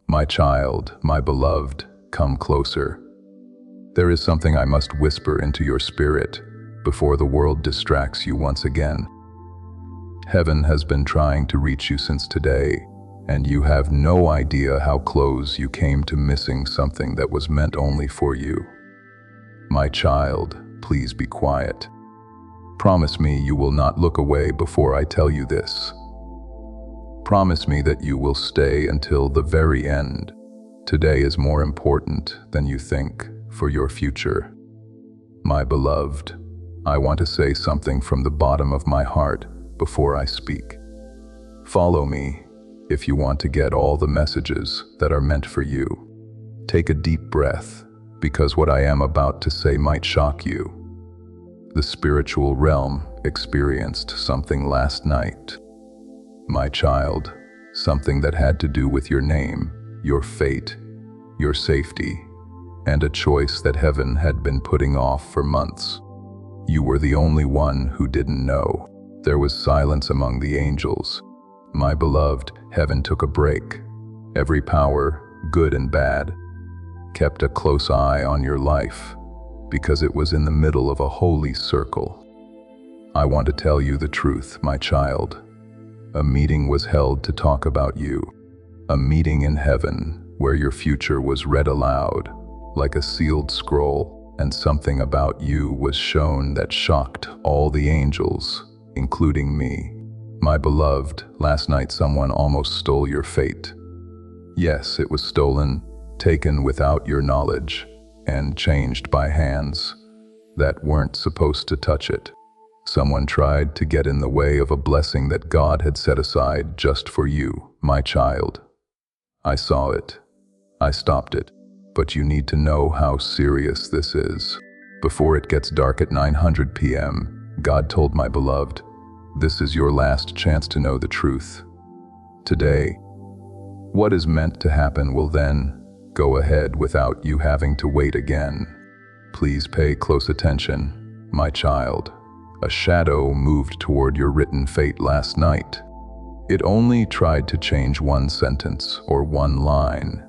My child, my beloved, come closer. There is something I must whisper into your spirit before the world distracts you once again. Heaven has been trying to reach you since today, and you have no idea how close you came to missing something that was meant only for you. My child, please be quiet. Promise me you will not look away before I tell you this. Promise me that you will stay until the very end. Today is more important than you think for your future. My beloved, I want to say something from the bottom of my heart before I speak. Follow me if you want to get all the messages that are meant for you. Take a deep breath, because what I am about to say might shock you. The spiritual realm experienced something last night. My child, something that had to do with your name, your fate, your safety, and a choice that heaven had been putting off for months. You were the only one who didn't know. There was silence among the angels. My beloved, heaven took a break. Every power, good and bad, kept a close eye on your life, because it was in the middle of a holy circle. I want to tell you the truth, my child. A meeting was held to talk about you. A meeting in heaven where your future was read aloud, like a sealed scroll, and something about you was shown that shocked all the angels, including me. My beloved, last night someone almost stole your fate. Yes, it was stolen, taken without your knowledge, and changed by hands that weren't supposed to touch it. Someone tried to get in the way of a blessing that God had set aside just for you, my child. I saw it. I stopped it. But you need to know how serious this is. Before it gets dark at 9:00 p.m., God told my beloved, this is your last chance to know the truth. Today, what is meant to happen will then go ahead without you having to wait again. Please pay close attention, my child. A shadow moved toward your written fate last night. It only tried to change one sentence or one line,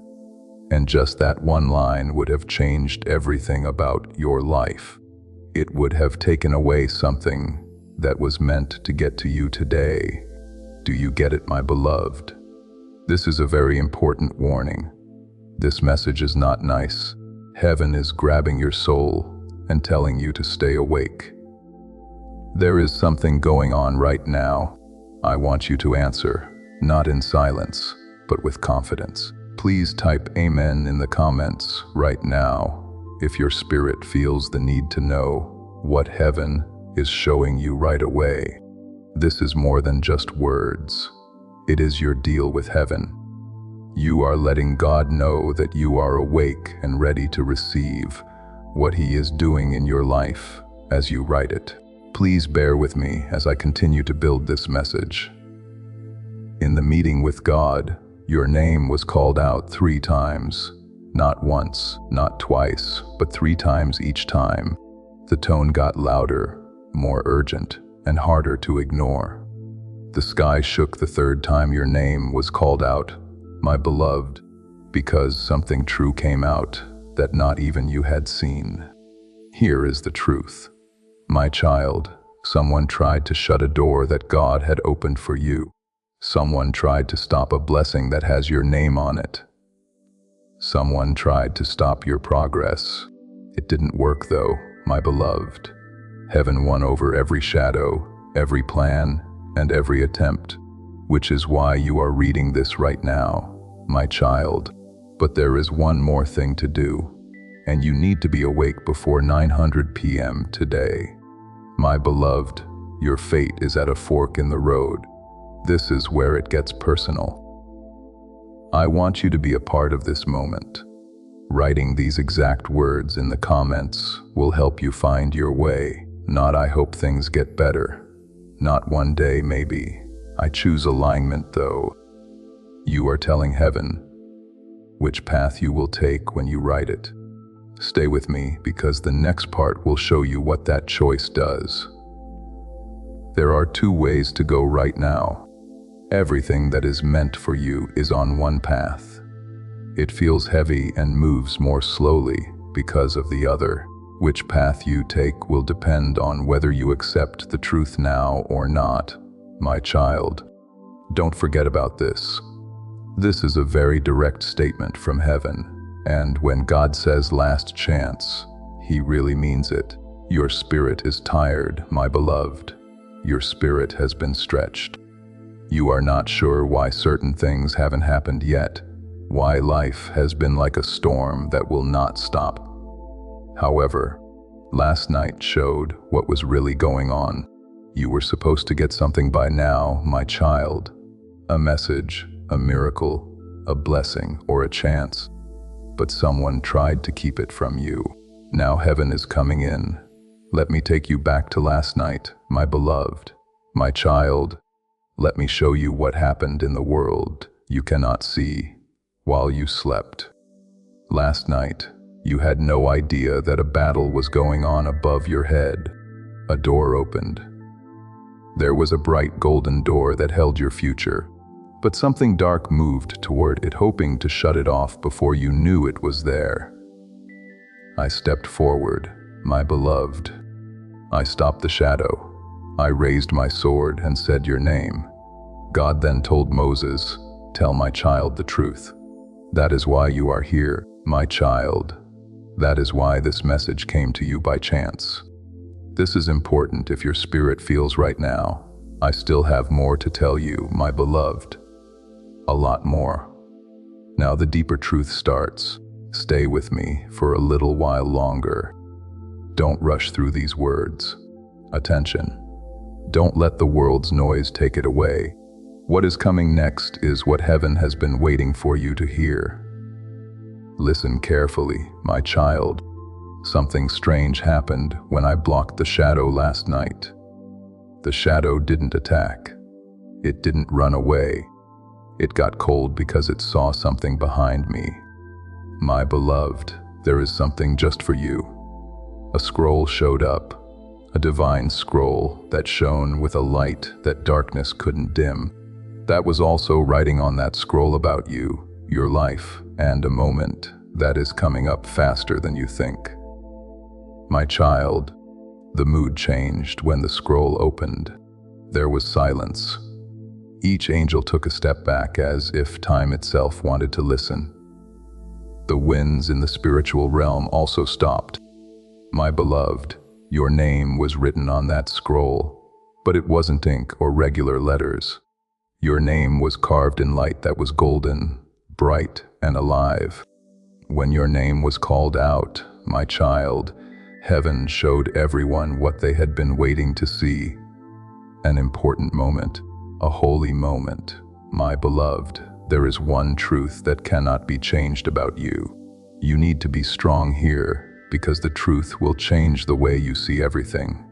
and just that one line would have changed everything about your life. It would have taken away something that was meant to get to you today. Do you get it, my beloved? This is a very important warning. This message is not nice. Heaven is grabbing your soul and telling you to stay awake. There is something going on right now. I want you to answer, not in silence, but with confidence. Please type Amen in the comments right now if your spirit feels the need to know what heaven is showing you right away. This is more than just words. It is your deal with heaven. You are letting God know that you are awake and ready to receive what He is doing in your life as you write it. Please bear with me as I continue to build this message. In the meeting with God, your name was called out 3 times. Not once, not twice, but 3 times each time. The tone got louder, more urgent, and harder to ignore. The sky shook the 3rd time your name was called out, my beloved, because something true came out that not even you had seen. Here is the truth. My child, someone tried to shut a door that God had opened for you. Someone tried to stop a blessing that has your name on it. Someone tried to stop your progress. It didn't work though, my beloved. Heaven won over every shadow, every plan, and every attempt, which is why you are reading this right now, my child. But there is one more thing to do, and you need to be awake before 9:00 p.m. today. My beloved, your fate is at a fork in the road. This is where it gets personal. I want you to be a part of this moment. Writing these exact words in the comments will help you find your way. Not I hope things get better. Not one day maybe. I choose alignment though. You are telling heaven which path you will take when you write it. Stay with me because the next part will show you what that choice does. There are 2 ways to go right now. Everything that is meant for you is on one path. It feels heavy and moves more slowly because of the other. Which path you take will depend on whether you accept the truth now or not, my child. Don't forget about this. This is a very direct statement from heaven, and when God says last chance, He really means it. Your spirit is tired, my beloved. Your spirit has been stretched. You are not sure why certain things haven't happened yet, why life has been like a storm that will not stop. However, last night showed what was really going on. You were supposed to get something by now, my child. A message, a miracle, a blessing, or a chance. But someone tried to keep it from you. Now heaven is coming in. Let me take you back to last night, my beloved, my child. Let me show you what happened in the world you cannot see while you slept. Last night, you had no idea that a battle was going on above your head. A door opened. There was a bright golden door that held your future, but something dark moved toward it, hoping to shut it off before you knew it was there. I stepped forward, my beloved. I stopped the shadow. I raised my sword and said your name. God then told Moses, "Tell my child the truth. That is why you are here, my child. That is why this message came to you by chance. This is important if your spirit feels right now. I still have more to tell you, my beloved. A lot more. Now the deeper truth starts. Stay with me for a little while longer. Don't rush through these words. Attention. Don't let the world's noise take it away. What is coming next is what heaven has been waiting for you to hear. Listen carefully, my child. Something strange happened when I blocked the shadow last night. The shadow didn't attack. It didn't run away. It got cold because it saw something behind me. My beloved, there is something just for you. A scroll showed up, a divine scroll that shone with a light that darkness couldn't dim. That was also writing on that scroll about you, your life, and a moment that is coming up faster than you think. My child, the mood changed when the scroll opened. There was silence. Each angel took a step back as if time itself wanted to listen. The winds in the spiritual realm also stopped. My beloved, your name was written on that scroll, but it wasn't ink or regular letters. Your name was carved in light that was golden, bright, and alive. When your name was called out, my child, heaven showed everyone what they had been waiting to see. An important moment, a holy moment. My beloved, there is one truth that cannot be changed about you. You need to be strong here, because the truth will change the way you see everything.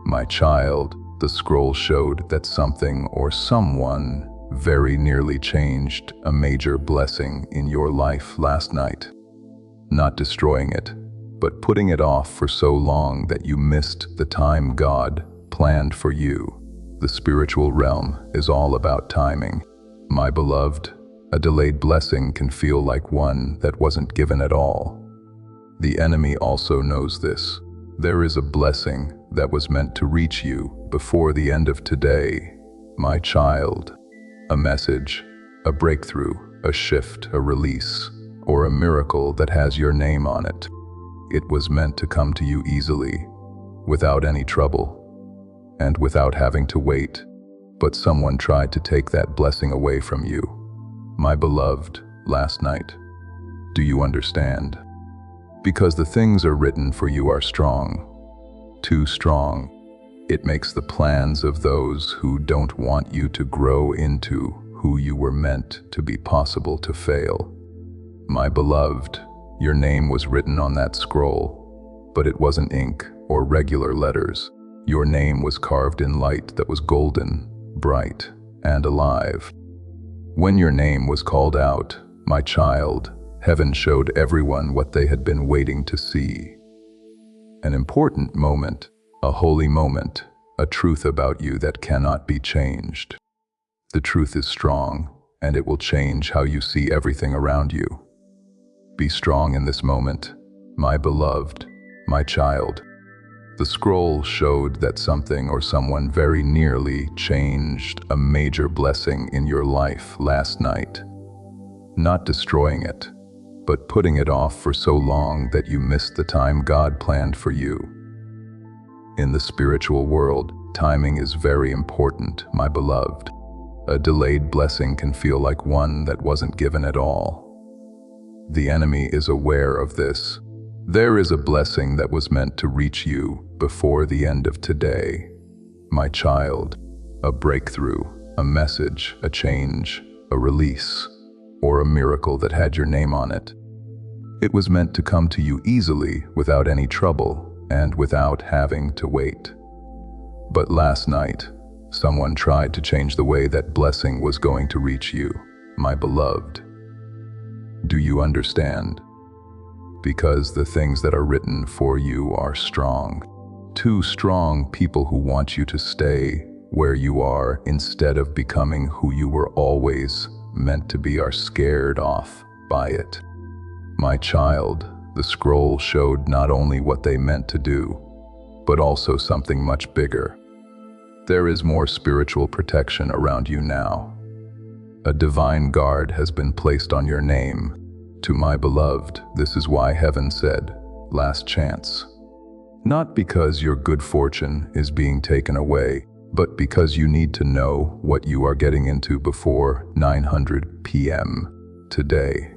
My child, the scroll showed that something or someone very nearly changed a major blessing in your life last night. Not destroying it, but putting it off for so long that you missed the time God planned for you. The spiritual realm is all about timing. My beloved, a delayed blessing can feel like one that wasn't given at all. The enemy also knows this. There is a blessing that was meant to reach you before the end of today, my child. A message, a breakthrough, a shift, a release, or a miracle that has your name on it. It was meant to come to you easily, without any trouble, and without having to wait. But someone tried to take that blessing away from you. My beloved, last night. Do you understand? Because the things are written for you are strong. Too strong. It makes the plans of those who don't want you to grow into who you were meant to be possible to fail. My beloved, your name was written on that scroll, but it wasn't ink or regular letters. Your name was carved in light that was golden, bright, and alive. When your name was called out, my child, heaven showed everyone what they had been waiting to see. An important moment, a holy moment, a truth about you that cannot be changed. The truth is strong, and it will change how you see everything around you. Be strong in this moment, my beloved, my child. The scroll showed that something or someone very nearly changed a major blessing in your life last night. Not destroying it, but putting it off for so long that you missed the time God planned for you. In the spiritual world, timing is very important, my beloved. A delayed blessing can feel like one that wasn't given at all. The enemy is aware of this. There is a blessing that was meant to reach you before the end of today. My child, a breakthrough, a message, a change, a release, or a miracle that had your name on it. It was meant to come to you easily, without any trouble, and without having to wait. But last night, someone tried to change the way that blessing was going to reach you, my beloved. Do you understand? Because the things that are written for you are strong. Too strong people who want you to stay where you are instead of becoming who you were always meant to be are scared off by it. My child, the scroll showed not only what they meant to do, but also something much bigger. There is more spiritual protection around you now. A divine guard has been placed on your name. To my beloved, this is why heaven said, last chance. Not because your good fortune is being taken away, but because you need to know what you are getting into before 900 p.m. today.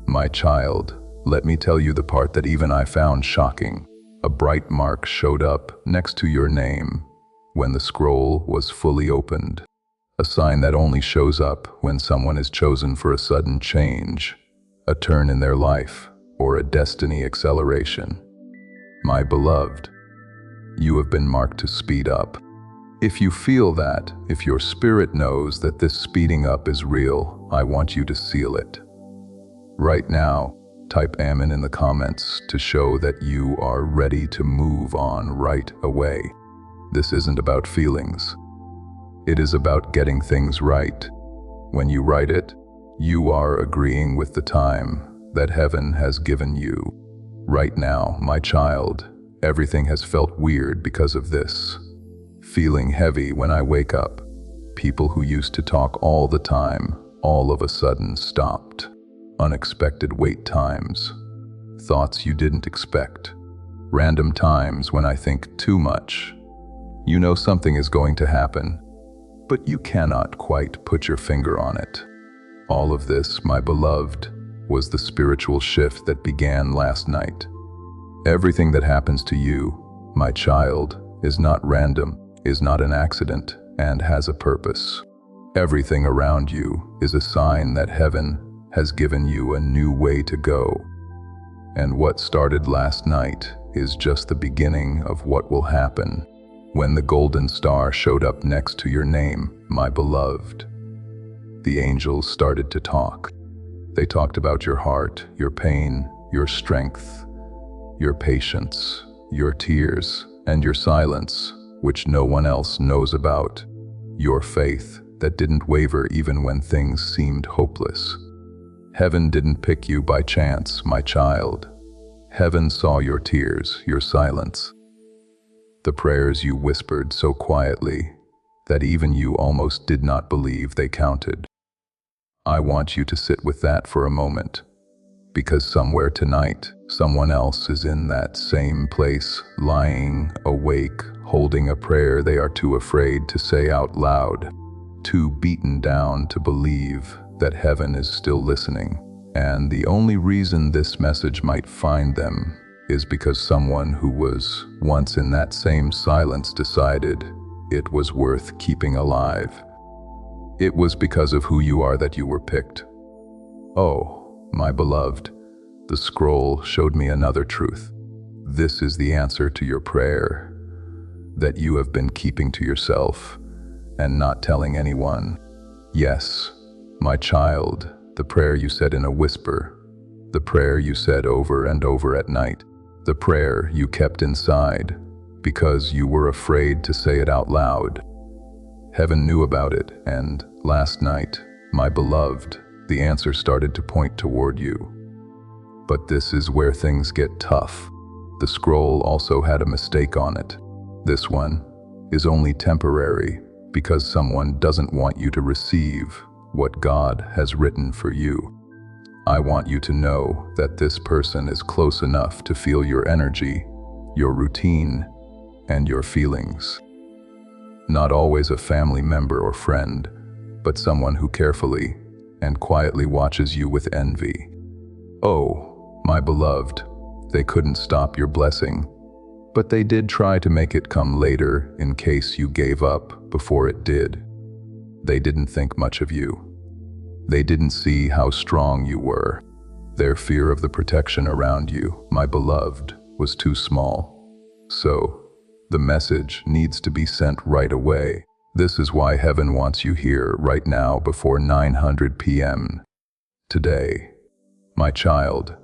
My child, let me tell you the part that even I found shocking. A bright mark showed up next to your name when the scroll was fully opened. A sign that only shows up when someone is chosen for a sudden change, a turn in their life, or a destiny acceleration. My beloved, you have been marked to speed up. If you feel that, if your spirit knows that this speeding up is real, I want you to seal it. Right now, type Amen in the comments to show that you are ready to move on right away. This isn't about feelings. It is about getting things right. When you write it, you are agreeing with the time that heaven has given you. Right now, my child, everything has felt weird because of this. Feeling heavy when I wake up. People who used to talk all the time, all of a sudden stopped. Unexpected wait times. Thoughts you didn't expect. Random times when I think too much. You know something is going to happen, but you cannot quite put your finger on it. All of this, my beloved, was the spiritual shift that began last night. Everything that happens to you, my child, is not random, is not an accident, and has a purpose. Everything around you is a sign that heaven has given you a new way to go. And what started last night is just the beginning of what will happen when the golden star showed up next to your name, my beloved. The angels started to talk. They talked about your heart, your pain, your strength, your patience, your tears, and your silence, which no one else knows about. Your faith that didn't waver even when things seemed hopeless. Heaven didn't pick you by chance, my child. Heaven saw your tears, your silence. The prayers you whispered so quietly that even you almost did not believe they counted. I want you to sit with that for a moment, because somewhere tonight, someone else is in that same place, lying awake, holding a prayer they are too afraid to say out loud, too beaten down to believe that heaven is still listening. And the only reason this message might find them is because someone who was once in that same silence decided it was worth keeping alive. It was because of who you are that you were picked. Oh, my beloved, the scroll showed me another truth. This is the answer to your prayer that you have been keeping to yourself and not telling anyone. Yes, my child, the prayer you said in a whisper, the prayer you said over and over at night, the prayer you kept inside because you were afraid to say it out loud. Heaven knew about it, and last night, My beloved, the answer started to point toward you. But this is where things get tough. The scroll also had a mistake on it. This one is only temporary because someone doesn't want you to receive what God has written for you. I want you to know that this person is close enough to feel your energy, your routine, and your feelings. Not always a family member or friend, but someone who carefully and quietly watches you with envy. Oh, my beloved, they couldn't stop your blessing, but they did try to make it come later in case you gave up before it did. They didn't think much of you. They didn't see how strong you were. Their fear of the protection around you, my beloved, was too small. So, the message needs to be sent right away. This is why heaven wants you here right now before 900 p.m. today. My child,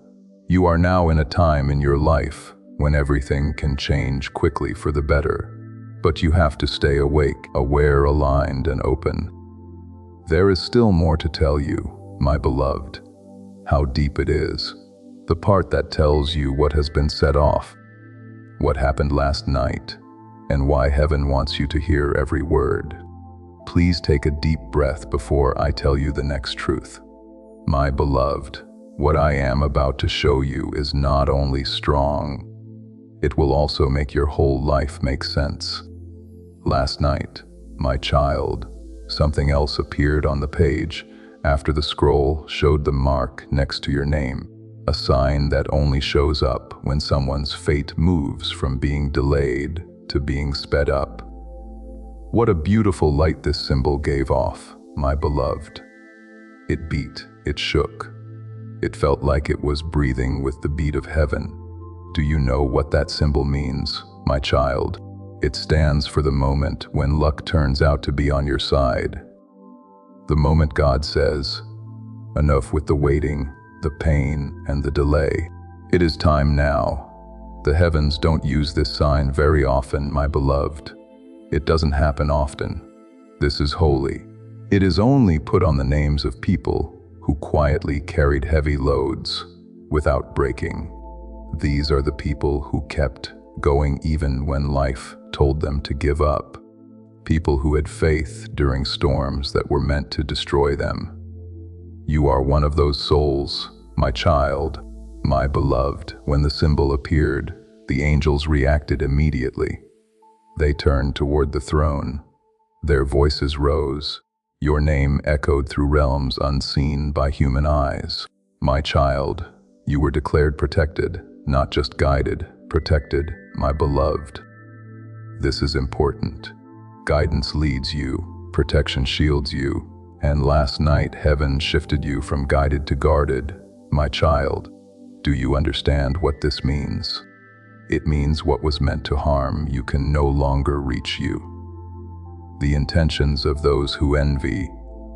you are now in a time in your life when everything can change quickly for the better. But you have to stay awake, aware, aligned, and open. There is still more to tell you, my beloved. How deep it is. The part that tells you what has been set off, what happened last night, and why heaven wants you to hear every word. Please take a deep breath before I tell you the next truth. My beloved, what I am about to show you is not only strong, it will also make your whole life make sense. Last night, my child, something else appeared on the page after the scroll showed the mark next to your name, a sign that only shows up when someone's fate moves from being delayed to being sped up. What a beautiful light this symbol gave off, my beloved. It beat, it shook. It felt like it was breathing with the beat of heaven. Do you know what that symbol means, my child? It stands for the moment when luck turns out to be on your side. The moment God says, enough with the waiting, the pain, and the delay. It is time now. The heavens don't use this sign very often, my beloved. It doesn't happen often. This is holy. It is only put on the names of people who quietly carried heavy loads without breaking. These are the people who kept going even when life told them to give up. People who had faith during storms that were meant to destroy them. You are one of those souls, my child, my beloved. When the symbol appeared, the angels reacted immediately. They turned toward the throne. Their voices rose. Your name echoed through realms unseen by human eyes. My child, you were declared protected, not just guided, protected, my beloved. This is important. Guidance leads you, protection shields you, and last night heaven shifted you from guided to guarded. My child, do you understand what this means? It means what was meant to harm you can no longer reach you. The intentions of those who envy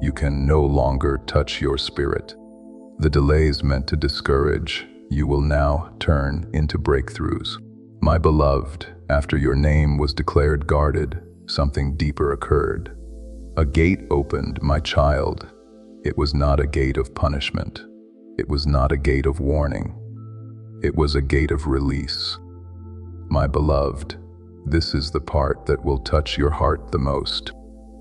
you can no longer touch your spirit. The delays meant to discourage you will now turn into breakthroughs. My beloved, after your name was declared guarded, something deeper occurred. A gate opened, my child. It was not a gate of punishment. It was not a gate of warning. It was a gate of release. My beloved, this is the part that will touch your heart the most.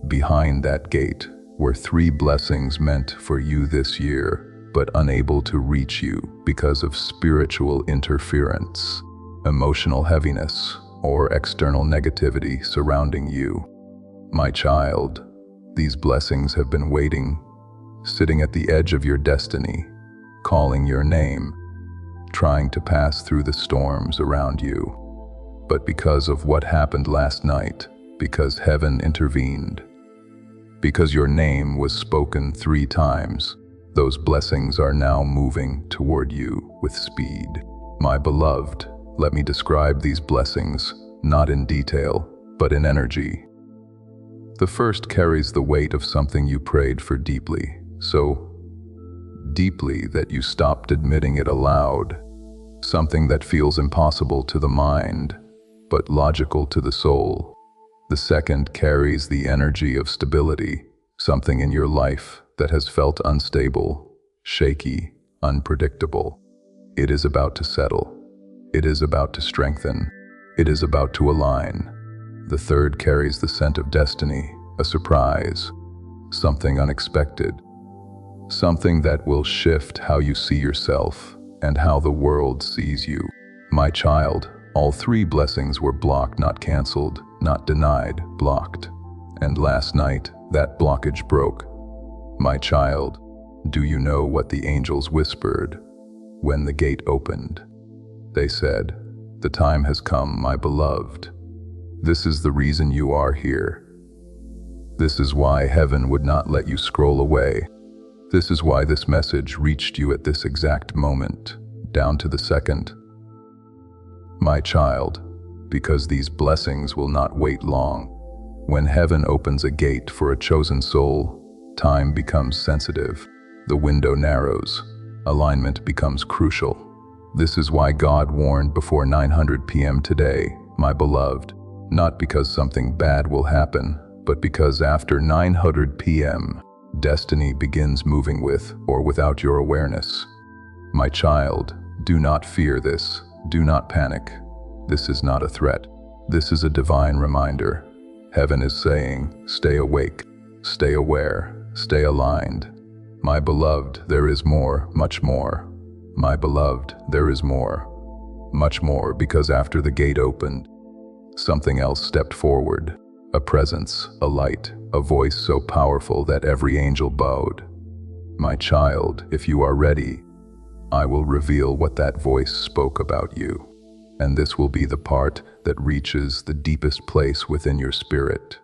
Behind that gate were 3 blessings meant for you this year, but unable to reach you because of spiritual interference, emotional heaviness, or external negativity surrounding you. My child, these blessings have been waiting, sitting at the edge of your destiny, calling your name, trying to pass through the storms around you. But because of what happened last night, because heaven intervened, because your name was spoken 3 times, those blessings are now moving toward you with speed. My beloved, let me describe these blessings, not in detail, but in energy. The first carries the weight of something you prayed for deeply, so deeply that you stopped admitting it aloud. Something that feels impossible to the mind, but logical to the soul. The second carries the energy of stability, something in your life that has felt unstable, shaky, unpredictable. It is about to settle. It is about to strengthen. It is about to align. The third carries the scent of destiny, a surprise, something unexpected, something that will shift how you see yourself and how the world sees you. My child, all three blessings were blocked, not canceled, not denied, blocked. And last night, that blockage broke. My child, do you know what the angels whispered when the gate opened? They said, "The time has come, my beloved. This is the reason you are here. This is why heaven would not let you scroll away. This is why this message reached you at this exact moment, down to the second. My child, because these blessings will not wait long. When heaven opens a gate for a chosen soul, time becomes sensitive, the window narrows, alignment becomes crucial. This is why God warned before 900 p.m. today, my beloved, not because something bad will happen, but because after 900 p.m., destiny begins moving with or without your awareness. My child, do not fear this. Do not panic. This is not a threat. This is a divine reminder. Heaven is saying, stay awake, stay aware, stay aligned. My beloved, there is more, much more. My beloved, there is more, much more, because after the gate opened, something else stepped forward. A presence, a light, a voice so powerful that every angel bowed. My child, if you are ready, I will reveal what that voice spoke about you. And this will be the part that reaches the deepest place within your spirit.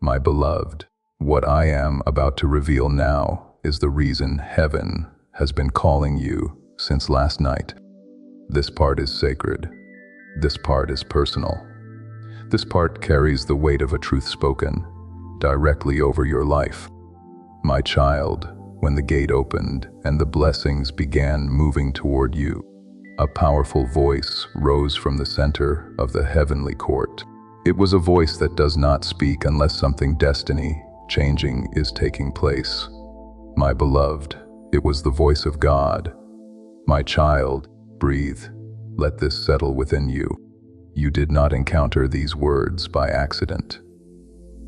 My beloved, what I am about to reveal now is the reason heaven has been calling you since last night. This part is sacred. This part is personal. This part carries the weight of a truth spoken directly over your life. My child, when the gate opened and the blessings began moving toward you, a powerful voice rose from the center of the heavenly court. It was a voice that does not speak unless something destiny-changing is taking place. My beloved, it was the voice of God. My child, breathe. Let this settle within you. You did not encounter these words by accident.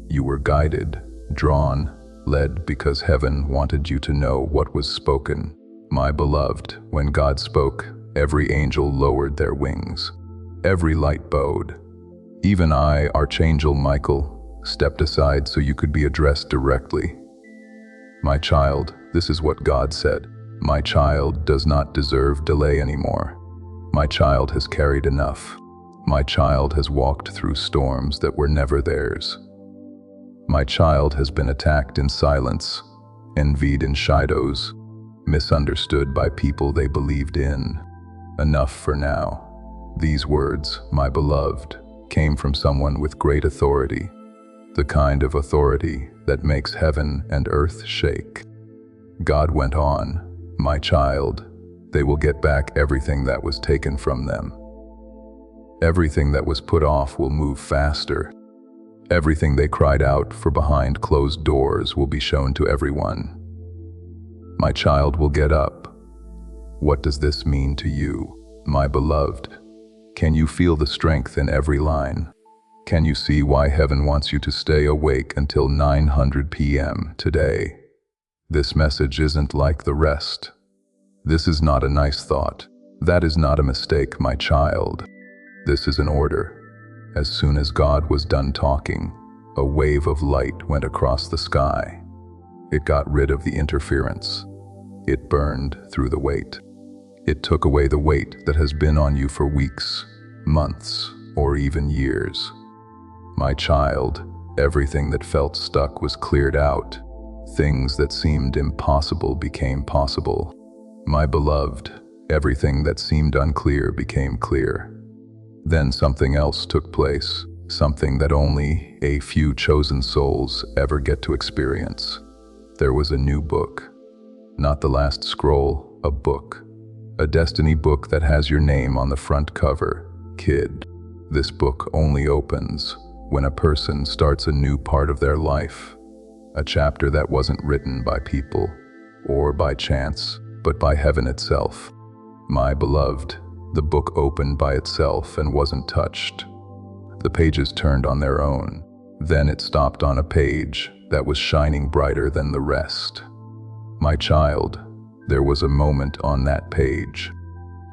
You were guided, drawn, led because heaven wanted you to know what was spoken. My beloved, when God spoke, every angel lowered their wings. Every light bowed. Even I, Archangel Michael, stepped aside so you could be addressed directly. My child, this is what God said. My child does not deserve delay anymore. My child has carried enough. My child has walked through storms that were never theirs. My child has been attacked in silence, envied in shadows, misunderstood by people they believed in. Enough for now. These words, my beloved, came from someone with great authority, the kind of authority that makes heaven and earth shake. God went on, my child, they will get back everything that was taken from them. Everything that was put off will move faster. Everything they cried out for behind closed doors will be shown to everyone. My child will get up. What does this mean to you, my beloved? Can you feel the strength in every line? Can you see why heaven wants you to stay awake until 900 p.m. today? This message isn't like the rest. This is not a nice thought. That is not a mistake, my child. This is an order. As soon as God was done talking, a wave of light went across the sky. It got rid of the interference. It burned through the weight. It took away the weight that has been on you for weeks, months, or even years. My child, everything that felt stuck was cleared out. Things that seemed impossible became possible. My beloved, everything that seemed unclear became clear. Then something else took place, something that only a few chosen souls ever get to experience. There was a new book. Not the last scroll, a book. A destiny book that has your name on the front cover. Kid, this book only opens when a person starts a new part of their life. a chapter that wasn't written by people or by chance, but by heaven itself. My beloved, the book opened by itself and wasn't touched. The pages turned on their own. Then it stopped on a page that was shining brighter than the rest. My child, there was a moment on that page.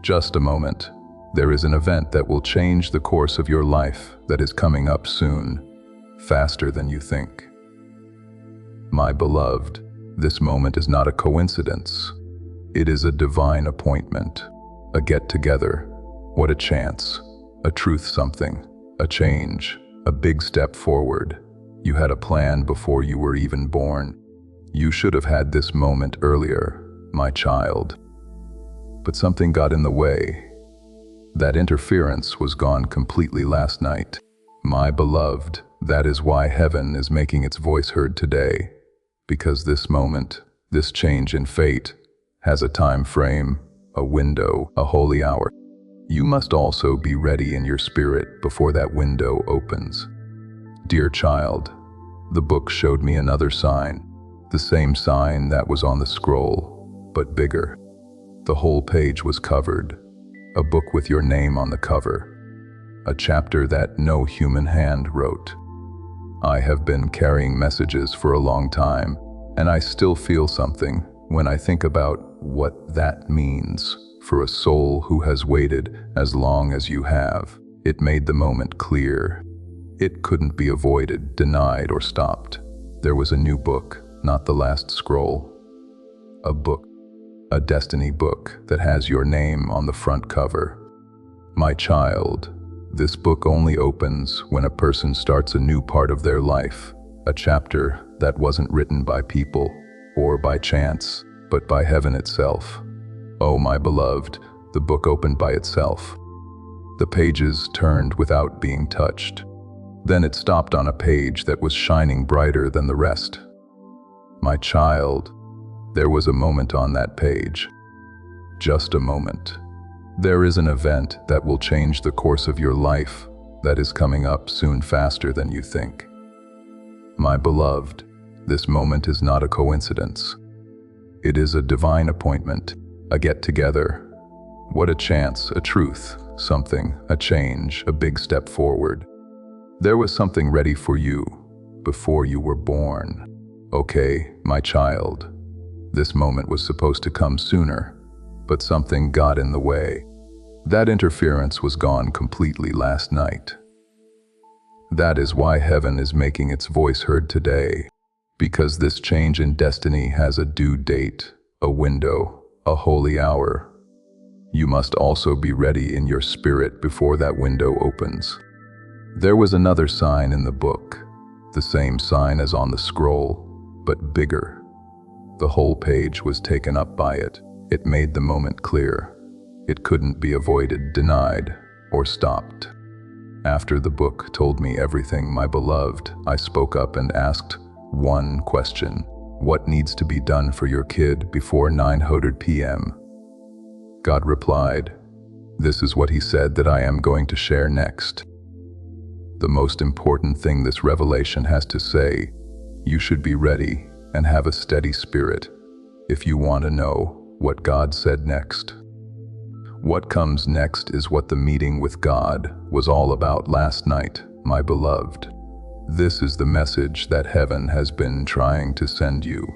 Just a moment. There is an event that will change the course of your life that is coming up soon, faster than you think. My beloved, this moment is not a coincidence. It is a divine appointment, a get-together. What a chance, a truth something, a change, a big step forward. You had a plan before you were even born. You should have had this moment earlier, my child. But something got in the way. That interference was gone completely last night. My beloved, that is why heaven is making its voice heard today. Because this moment, this change in fate, has a time frame, a window, a holy hour. You must also be ready in your spirit before that window opens. Dear child, the book showed me another sign, the same sign that was on the scroll, but bigger. The whole page was covered, a book with your name on the cover, a chapter that no human hand wrote. I have been carrying messages for a long time, and I still feel something when I think about what that means for a soul who has waited as long as you have. It made the moment clear. It couldn't be avoided, denied, or stopped. There was a new book, not the last scroll. A book, a destiny book that has your name on the front cover. My child, this book only opens when a person starts a new part of their life, a chapter that wasn't written by people or by chance, but by heaven itself. Oh, my beloved, the book opened by itself. The pages turned without being touched. Then it stopped on a page that was shining brighter than the rest. My child, there was a moment on that page. Just a moment. There is an event that will change the course of your life that is coming up soon, faster than you think. My beloved, this moment is not a coincidence. It is a divine appointment, a get-together. What a chance, a truth, something, a change, a big step forward. There was something ready for you before you were born. Okay, my child, this moment was supposed to come sooner, but something got in the way. That interference was gone completely last night. That is why heaven is making its voice heard today, because this change in destiny has a due date, a window, a holy hour. You must also be ready in your spirit before that window opens. There was another sign in the book, the same sign as on the scroll, but bigger. The whole page was taken up by it. It made the moment clear. It couldn't be avoided, denied, or stopped. After the book told me everything, my beloved, I spoke up and asked one question. What needs to be done for your kid before 9:00 p.m.? God replied, this is what he said that I am going to share next. The most important thing this revelation has to say, you should be ready and have a steady spirit if you want to know what God said next. What comes next is what the meeting with God was all about last night, my beloved. This is the message that heaven has been trying to send you,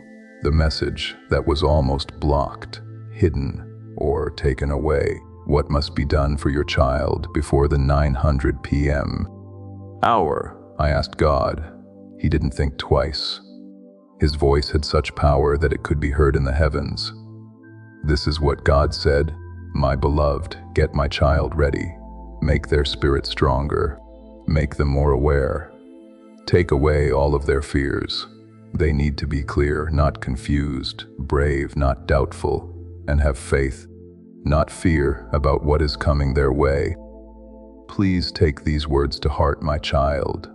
the message that was almost blocked, hidden, or taken away. What must be done for your child before the 9:00 p.m. hour? I asked God. He didn't think twice. His voice had such power that it could be heard in the heavens. This is what God said, my beloved, get my child ready. Make their spirit stronger. Make them more aware. Take away all of their fears. They need to be clear, not confused, brave, not doubtful, and have faith, not fear about what is coming their way. Please take these words to heart, my child.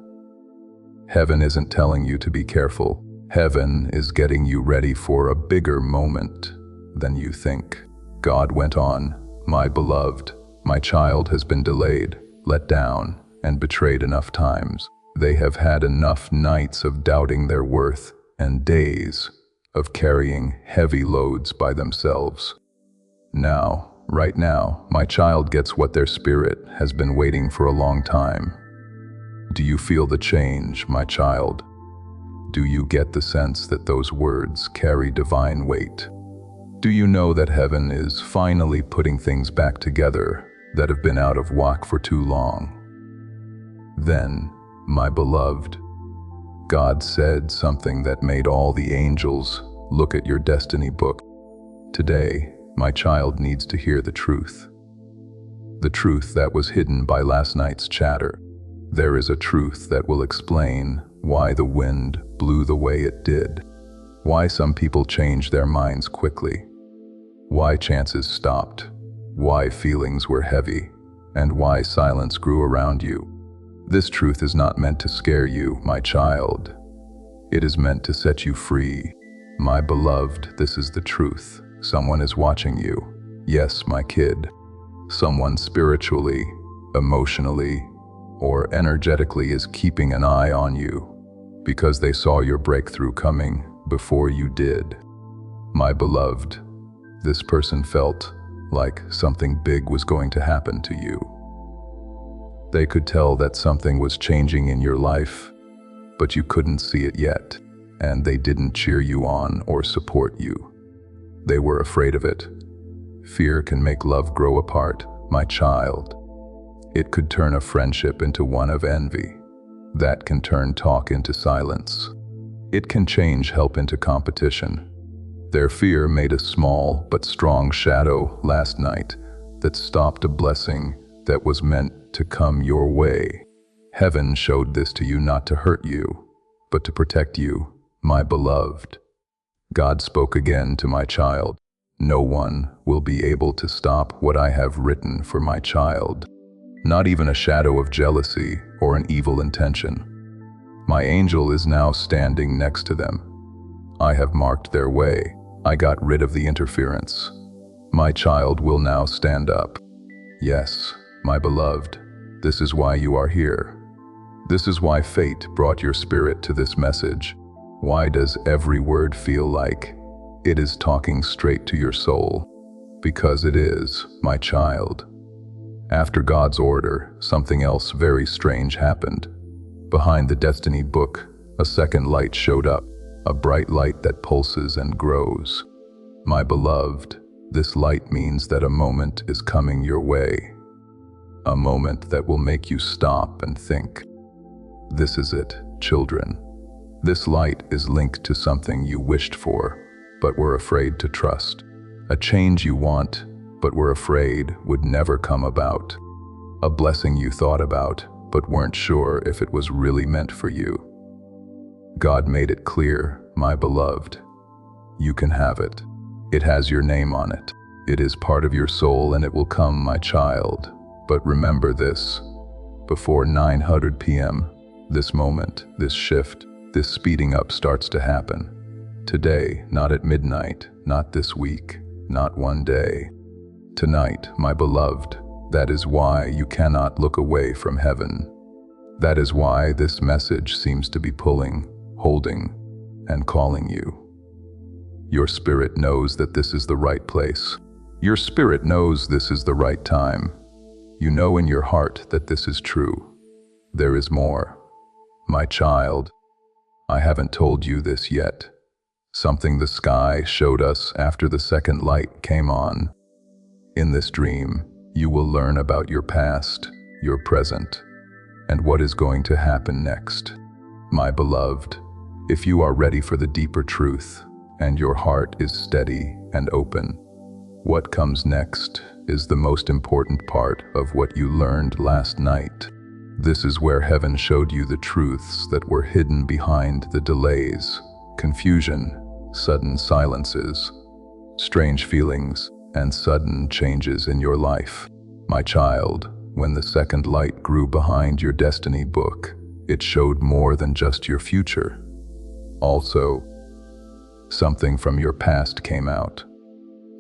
Heaven isn't telling you to be careful. Heaven is getting you ready for a bigger moment than you think. God went on, my beloved, my child has been delayed, let down, and betrayed enough times. They have had enough nights of doubting their worth and days of carrying heavy loads by themselves. Now, right now, my child gets what their spirit has been waiting for a long time. Do you feel the change, my child? Do you get the sense that those words carry divine weight? Do you know that heaven is finally putting things back together that have been out of whack for too long? Then, my beloved, God said something that made all the angels look at your destiny book. Today, my child needs to hear the truth. The truth that was hidden by last night's chatter. There is a truth that will explain why the wind blew the way it did, why some people change their minds quickly, why chances stopped, why feelings were heavy, and why silence grew around you. This truth is not meant to scare you, my child. It is meant to set you free. My beloved, this is the truth. Someone is watching you. Yes, my kid. Someone spiritually, emotionally, or energetically is keeping an eye on you because they saw your breakthrough coming before you did. My beloved, this person felt like something big was going to happen to you. They could tell that something was changing in your life, but you couldn't see it yet, and they didn't cheer you on or support you. They were afraid of it. Fear can make love grow apart, my child. It could turn a friendship into one of envy. That can turn talk into silence. It can change help into competition. Their fear made a small but strong shadow last night that stopped a blessing that was meant to come your way. Heaven showed this to you not to hurt you, but to protect you, my beloved. God spoke again to my child. No one will be able to stop what I have written for my child. Not even a shadow of jealousy or an evil intention. My angel is now standing next to them. I have marked their way. I got rid of the interference. My child will now stand up. Yes, my beloved, this is why you are here. This is why fate brought your spirit to this message. Why does every word feel like it is talking straight to your soul? Because it is, my child. After God's order, something else very strange happened. Behind the destiny book, a second light showed up, a bright light that pulses and grows. My beloved, this light means that a moment is coming your way. A moment that will make you stop and think. This is it, children. This light is linked to something you wished for, but were afraid to trust. A change you want, but were afraid would never come about. A blessing you thought about, but weren't sure if it was really meant for you. God made it clear, my beloved. You can have it. It has your name on it. It is part of your soul and it will come, my child. But remember this, before 900 p.m., this moment, this shift, this speeding up starts to happen. Today, not at midnight, not this week, not one day. Tonight, my beloved, that is why you cannot look away from heaven. That is why this message seems to be pulling, holding, and calling you. Your spirit knows that this is the right place. Your spirit knows this is the right time. You know in your heart that this is true. There is more. My child, I haven't told you this yet. Something the sky showed us after the second light came on. In this dream, you will learn about your past, your present, and what is going to happen next. My beloved, if you are ready for the deeper truth, and your heart is steady and open, what comes next is the most important part of what you learned last night. This is where heaven showed you the truths that were hidden behind the delays, confusion, sudden silences, strange feelings, and sudden changes in your life. My child, when the second light grew behind your destiny book, it showed more than just your future. Also, something from your past came out.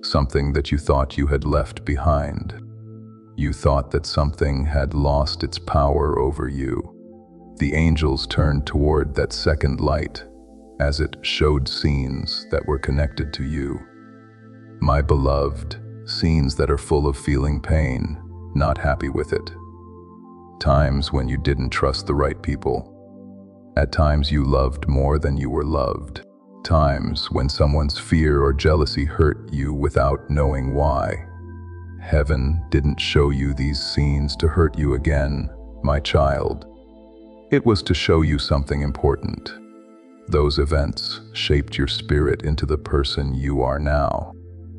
Something that you thought you had left behind. You thought that something had lost its power over you. The angels turned toward that second light, as it showed scenes that were connected to you. My beloved, scenes that are full of feeling pain, not happy with it. Times when you didn't trust the right people. At times you loved more than you were loved. Times when someone's fear or jealousy hurt you without knowing why. Heaven didn't show you these scenes to hurt you again, my child. It was to show you something important. Those events shaped your spirit into the person you are now.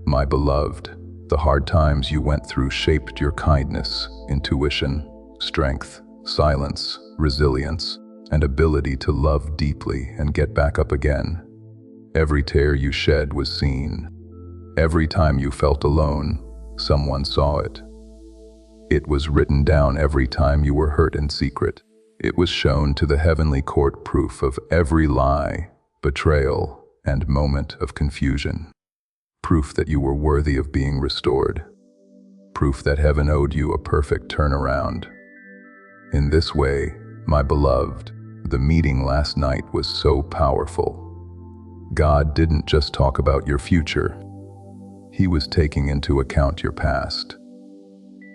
My beloved, the hard times you went through shaped your kindness, intuition, strength, silence, resilience, and ability to love deeply and get back up again. Every tear you shed was seen. Every time you felt alone, someone saw it. It was written down every time you were hurt in secret. It was shown to the heavenly court, proof of every lie, betrayal, and moment of confusion. Proof that you were worthy of being restored. Proof that heaven owed you a perfect turnaround. In this way, my beloved, the meeting last night was so powerful. God didn't just talk about your future. He was taking into account your past.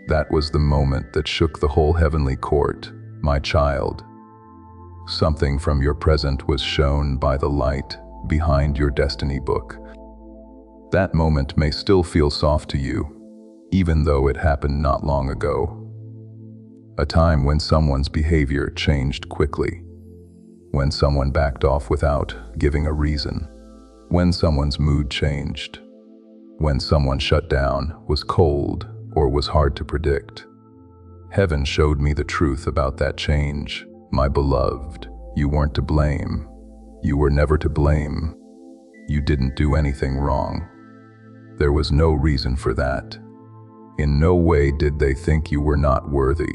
That was the moment that shook the whole heavenly court, my child. Something from your present was shown by the light behind your destiny book. That moment may still feel soft to you, even though it happened not long ago. A time when someone's behavior changed quickly. When someone backed off without giving a reason. When someone's mood changed. When someone shut down, was cold, or was hard to predict. Heaven showed me the truth about that change. My beloved, you weren't to blame. You were never to blame. You didn't do anything wrong. There was no reason for that. In no way did they think you were not worthy.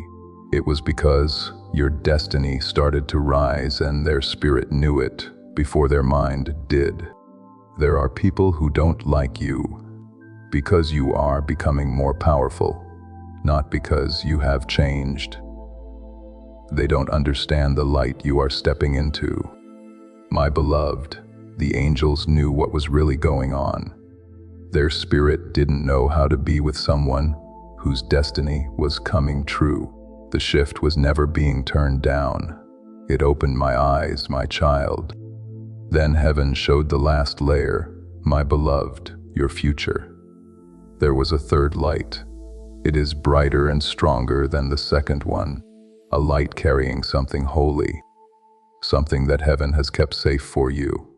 It was because your destiny started to rise and their spirit knew it before their mind did. There are people who don't like you because you are becoming more powerful, not because you have changed. They don't understand the light you are stepping into. My beloved, the angels knew what was really going on. Their spirit didn't know how to be with someone whose destiny was coming true. The shift was never being turned down. It opened my eyes, my child. Then heaven showed the last layer, my beloved, your future. There was a third light. It is brighter and stronger than the second one, a light carrying something holy, something that heaven has kept safe for you.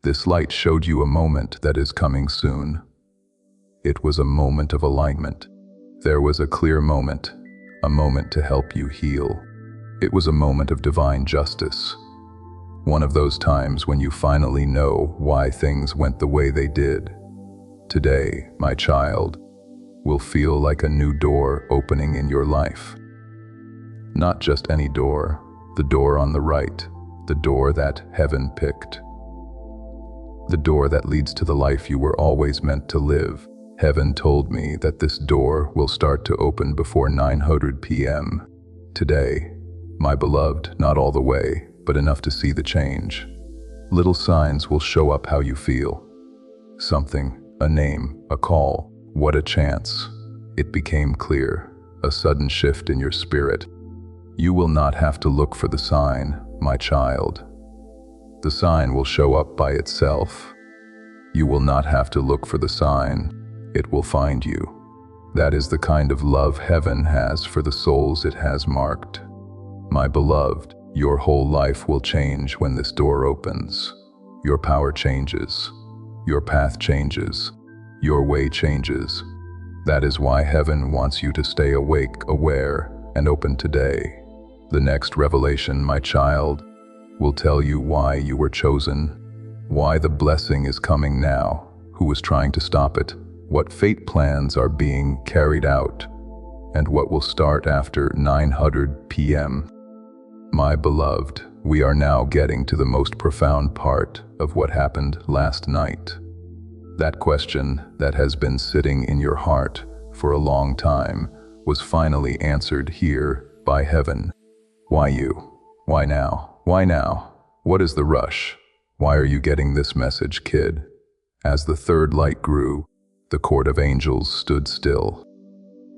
This light showed you a moment that is coming soon. It was a moment of alignment. There was a clear moment, a moment to help you heal. It was a moment of divine justice. One of those times when you finally know why things went the way they did. Today, my child, will feel like a new door opening in your life. Not just any door, the door on the right, the door that heaven picked. The door that leads to the life you were always meant to live. Heaven told me that this door will start to open before 900 p.m. Today, my beloved, not all the way, but enough to see the change. Little signs will show up how you feel. Something, a name, a call. What a chance. It became clear, a sudden shift in your spirit. You will not have to look for the sign, my child. The sign will show up by itself. You will not have to look for the sign. It will find you. That is the kind of love heaven has for the souls it has marked. My beloved, your whole life will change when this door opens. Your power changes. Your path changes. Your way changes. That is why heaven wants you to stay awake, aware, and open today. The next revelation, my child, will tell you why you were chosen, why the blessing is coming now, who was trying to stop it, what fate plans are being carried out, and what will start after 900 p.m. My beloved, we are now getting to the most profound part of what happened last night. That question that has been sitting in your heart for a long time was finally answered here by heaven. Why you? Why now? Why now? What is the rush? Why are you getting this message, kid? As the third light grew, the court of angels stood still.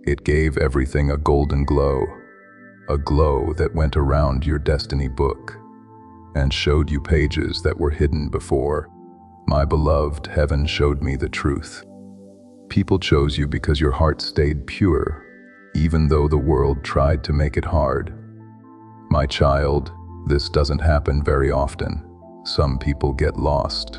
It gave everything a golden glow, a glow that went around your destiny book and showed you pages that were hidden before. My beloved, heaven showed me the truth. People chose you because your heart stayed pure, even though the world tried to make it hard. My child, this doesn't happen very often. Some people get lost.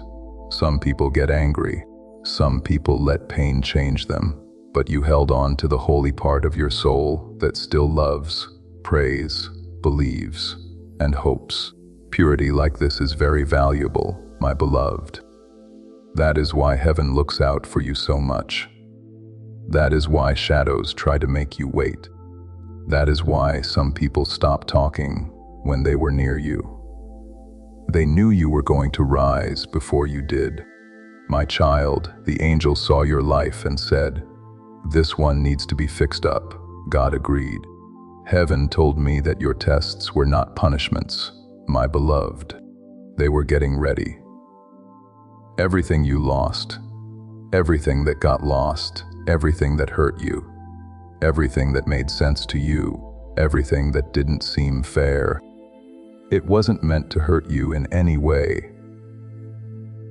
Some people get angry. Some people let pain change them. But you held on to the holy part of your soul that still loves, prays, believes, and hopes. Purity like this is very valuable, my beloved. That is why heaven looks out for you so much. That is why shadows try to make you wait. That is why some people stop talking when they were near you. They knew you were going to rise before you did. My child, the angel saw your life and said, "This one needs to be fixed up." God agreed. Heaven told me that your tests were not punishments, my beloved. They were getting ready. Everything you lost, everything that got lost, everything that hurt you, everything that made sense to you, everything that didn't seem fair, it wasn't meant to hurt you in any way.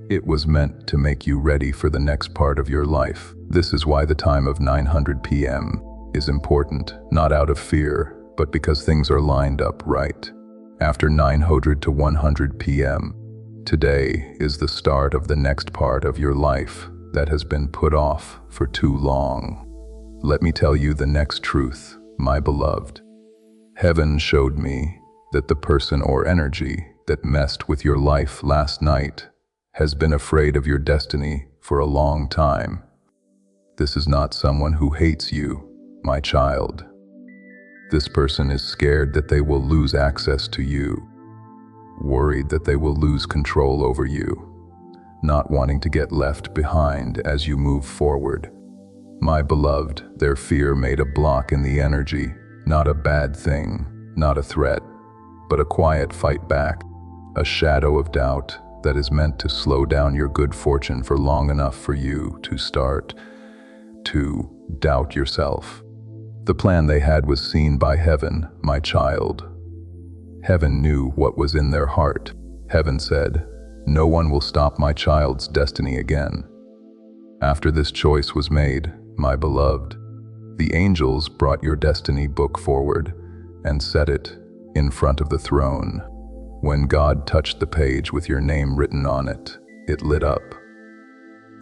It was meant to make you ready for the next part of your life. This is why the time of 900 p.m. is important, not out of fear, but because things are lined up right. After 900 to 100 p.m., today is the start of the next part of your life that has been put off for too long. Let me tell you the next truth, my beloved. Heaven showed me that the person or energy that messed with your life last night has been afraid of your destiny for a long time. This is not someone who hates you, my child. This person is scared that they will lose access to you, worried that they will lose control over you, not wanting to get left behind as you move forward. My beloved, their fear made a block in the energy, not a bad thing, not a threat, but a quiet fight back, a shadow of doubt that is meant to slow down your good fortune for long enough for you to start to doubt yourself. The plan they had was seen by heaven, my child. Heaven knew what was in their heart. Heaven said, "No one will stop my child's destiny again." After this choice was made, my beloved, the angels brought your destiny book forward and set it in front of the throne. When God touched the page with your name written on it, it lit up.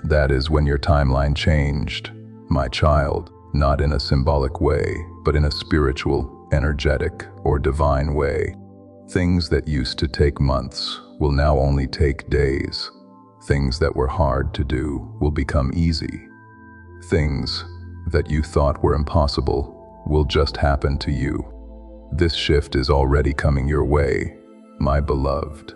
That is when your timeline changed, my child, not in a symbolic way, but in a spiritual, energetic, or divine way. Things that used to take months will now only take days. Things that were hard to do will become easy. Things that you thought were impossible will just happen to you. This shift is already coming your way, my beloved.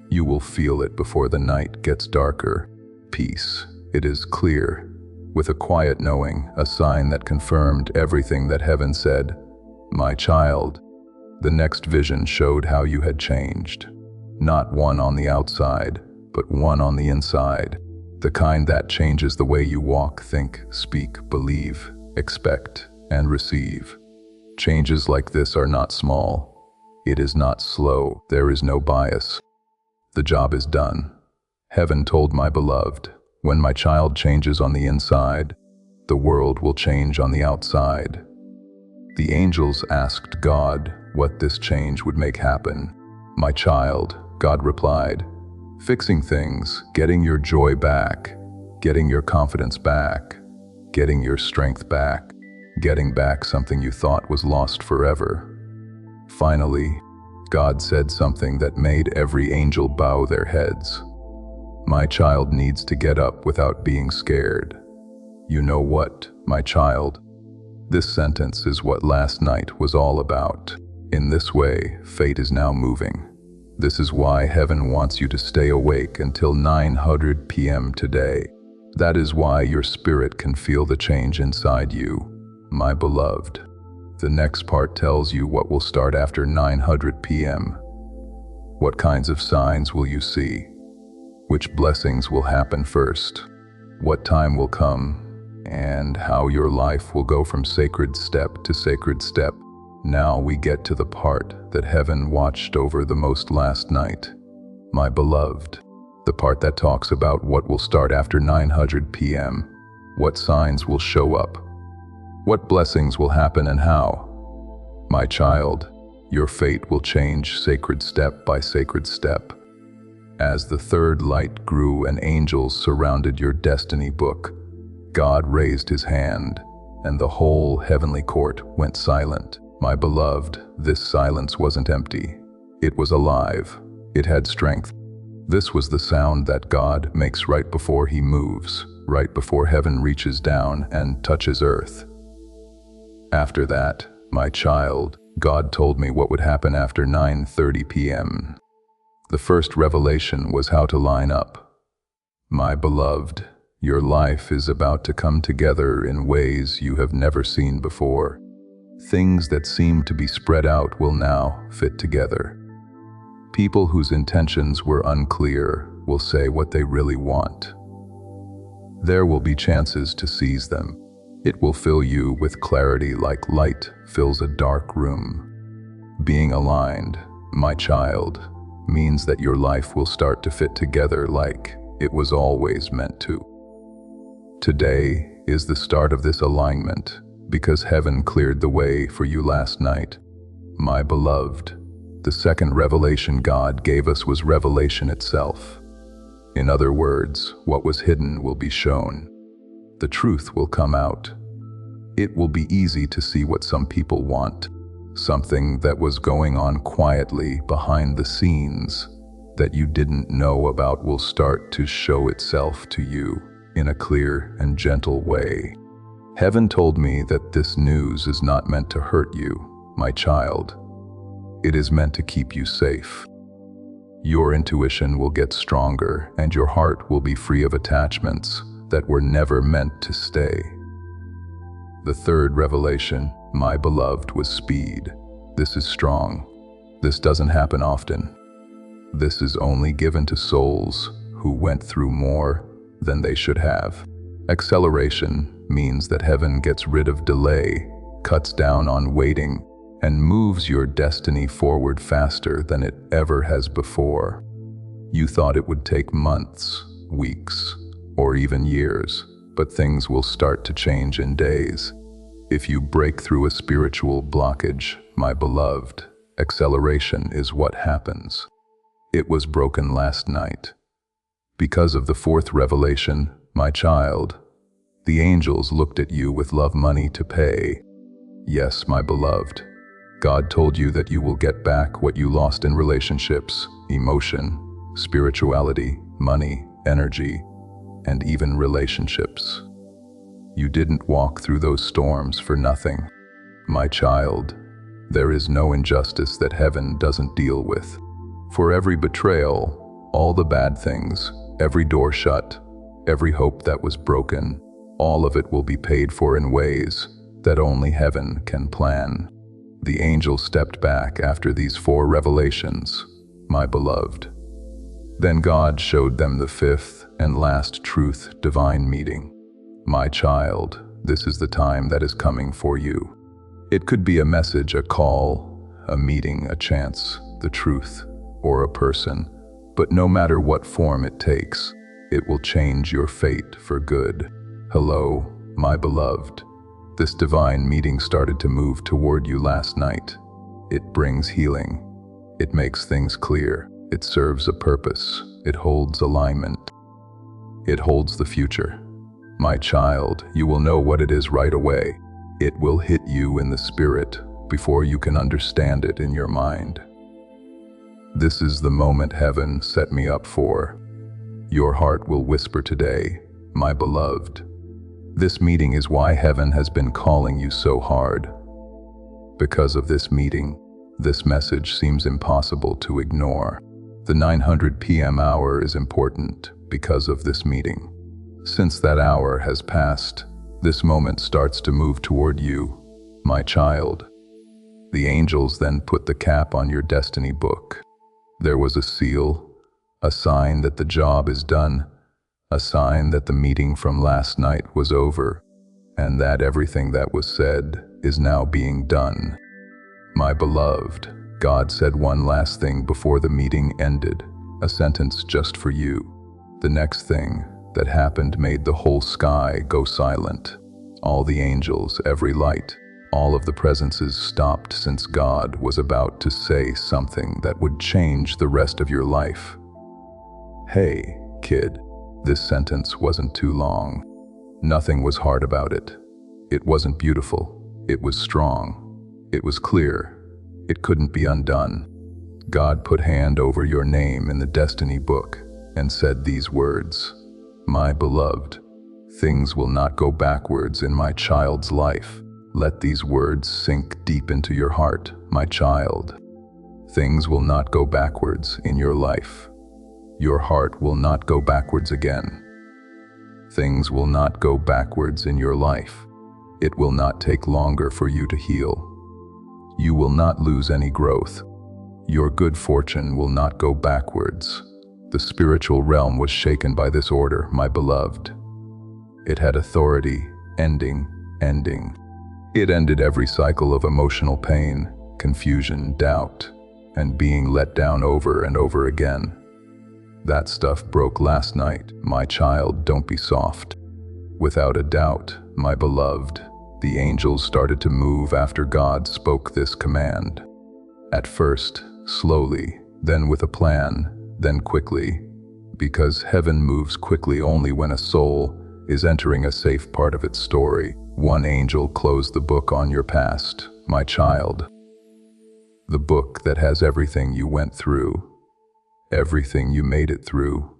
You will feel it before the night gets darker. Peace, it is clear, with a quiet knowing, a sign that confirmed everything that heaven said. My child, the next vision showed how you had changed. Not one on the outside, but one on the inside. The kind that changes the way you walk, think, speak, believe, expect, and receive. Changes like this are not small. It is not slow. There is no bias. The job is done. Heaven told my beloved, when my child changes on the inside, the world will change on the outside. The angels asked God what this change would make happen. My child, God replied, fixing things, getting your joy back, getting your confidence back, getting your strength back, getting back something you thought was lost forever. Finally, God said something that made every angel bow their heads. My child needs to get up without being scared. You know what, my child? This sentence is what last night was all about. In this way, fate is now moving. This is why heaven wants you to stay awake until 900 p.m. today. That is why your spirit can feel the change inside you, my beloved. The next part tells you what will start after 900 p.m. What kinds of signs will you see? Which blessings will happen first? What time will come? And how your life will go from sacred step to sacred step. Now we get to the part that heaven watched over the most last night. My beloved, the part that talks about what will start after 900 p.m., what signs will show up, what blessings will happen and how. My child, your fate will change sacred step by sacred step. As the third light grew and angels surrounded your destiny book, God raised his hand, and the whole heavenly court went silent. My beloved, this silence wasn't empty. It was alive. It had strength. This was the sound that God makes right before he moves, right before heaven reaches down and touches earth. After that, my child, God told me what would happen after 9:30 p.m. The first revelation was how to line up. My beloved, your life is about to come together in ways you have never seen before. Things that seem to be spread out will now fit together. People whose intentions were unclear will say what they really want. There will be chances to seize them. It will fill you with clarity like light fills a dark room. Being aligned, my child, means that your life will start to fit together like it was always meant to. Today is the start of this alignment because heaven cleared the way for you last night. My beloved, the second revelation God gave us was revelation itself. In other words, what was hidden will be shown. The truth will come out. It will be easy to see what some people want. Something that was going on quietly behind the scenes that you didn't know about will start to show itself to you in a clear and gentle way. Heaven told me that this news is not meant to hurt you, my child. It is meant to keep you safe. Your intuition will get stronger and your heart will be free of attachments that were never meant to stay. The third revelation, my beloved, was speed. This is strong. This doesn't happen often. This is only given to souls who went through more than they should have. Acceleration means that heaven gets rid of delay, cuts down on waiting, and moves your destiny forward faster than it ever has before. You thought it would take months, weeks, or even years, but things will start to change in days. If you break through a spiritual blockage, my beloved, acceleration is what happens. It was broken last night. Because of the fourth revelation, my child, the angels looked at you with love money to pay. Yes, my beloved, God told you that you will get back what you lost in relationships, emotion, spirituality, money, energy, and even relationships. You didn't walk through those storms for nothing. My child, there is no injustice that heaven doesn't deal with. For every betrayal, all the bad things, every door shut, every hope that was broken, all of it will be paid for in ways that only heaven can plan. The angel stepped back after these four revelations, my beloved. Then God showed them the fifth and last truth divine meeting. My child, this is the time that is coming for you. It could be a message, a call, a meeting, a chance, the truth, or a person. But no matter what form it takes, it will change your fate for good. Hello, my beloved. This divine meeting started to move toward you last night. It brings healing. It makes things clear. It serves a purpose. It holds alignment. It holds the future. My child, you will know what it is right away. It will hit you in the spirit before you can understand it in your mind. This is the moment heaven set me up for. Your heart will whisper today, my beloved. This meeting is why heaven has been calling you so hard. Because of this meeting, this message seems impossible to ignore. The 900 p.m. hour is important because of this meeting. Since that hour has passed, this moment starts to move toward you, my child. The angels then put the cap on your destiny book. There was a seal, a sign that the job is done, a sign that the meeting from last night was over, and that everything that was said is now being done. My beloved, God said one last thing before the meeting ended, a sentence just for you. The next thing that happened made the whole sky go silent. All the angels, every light, all of the presences stopped, since God was about to say something that would change the rest of your life. Hey, kid, this sentence wasn't too long. Nothing was hard about it. It wasn't beautiful. It was strong. It was clear. It couldn't be undone. God put hand over your name in the destiny book and said these words, "My beloved, things will not go backwards in my child's life." Let these words sink deep into your heart, my child. Things will not go backwards in your life. Your heart will not go backwards again. Things will not go backwards in your life. It will not take longer for you to heal. You will not lose any growth. Your good fortune will not go backwards. The spiritual realm was shaken by this order, my beloved. It had authority, ending. It ended every cycle of emotional pain, confusion, doubt, and being let down over and over again. That stuff broke last night, my child, don't be soft. Without a doubt, my beloved, the angels started to move after God spoke this command. At first, slowly, then with a plan, then quickly, because heaven moves quickly only when a soul is entering a safe part of its story. One angel closed the book on your past, my child. The book that has everything you went through, everything you made it through,